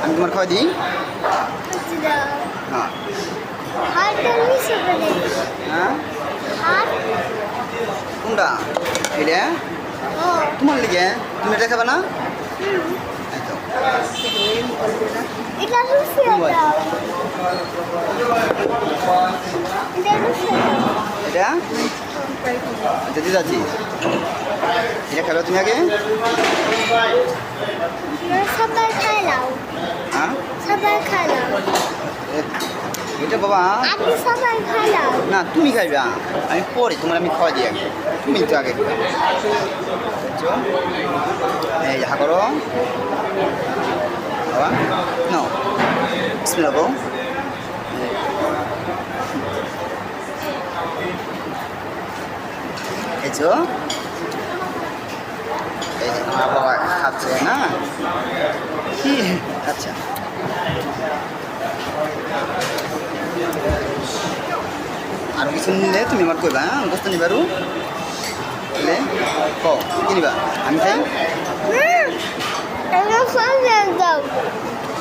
আমি তোমার খাওয়া দিই। হ্যাঁ হ্যাঁ কোনটা এটা তোমার লিগে তুমি এটা খাবে না? এই তো এটা দিদি যাচ্ছি এটা খাবে তুমি আগে। সবাই খাইলাম হ্যাঁ সবাই খাইলাম এটা বাবা আপনি সবাই খাইলাম না তুমি খাইবা আমি পরে তোমার আমি খাওয়া দিই আগে তুমি তো আগে খাবে। এই যা করো বাবা নাও বিসমিল্লাহ বউ। এই যে আমার বাবা খাচ্ছে না কি আচ্ছা আর কিছু নিলে তুমি আমার কইবা হ্যাঁ বস্তু নিবারু নিলে কি নিবা আমি খাই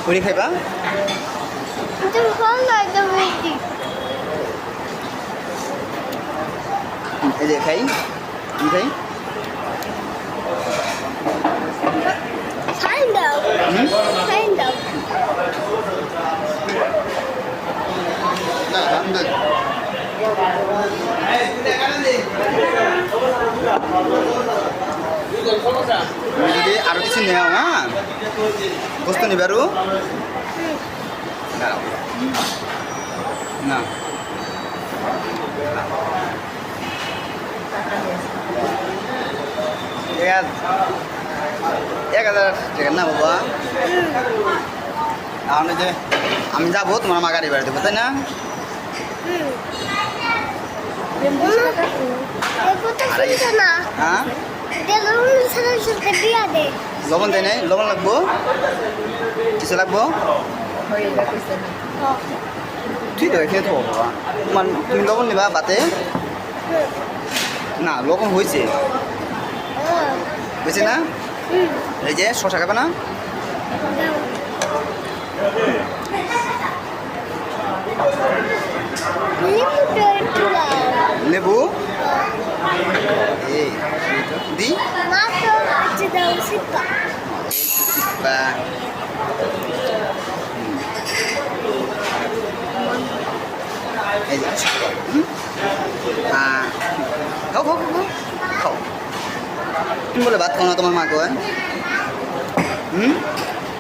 পুরি খাইবা এই যে খাই আমি খাই তুমি যদি আরো কিছু নেও হ্যাঁ বস্তু নিবারু না এক হাজার টাকা না বাবা তাহলে যে আমি যাবো তোমার মা গাড়ি বাড়ি দেবো তাই না? হ্যাঁ লবণ দেয় নাই লবণ লাগবো কিছু লাগবো ঠিক আছে এখানে তো বাবা তোমার তুমি লবণ নিবা বাতে না লবণ হয়েছে হয়েছে না? এই যে শশা খাবে না? লেবু এই দি খাও খাও খাও খাও তুমি বলে ভাত খাও না তোমার মা কয়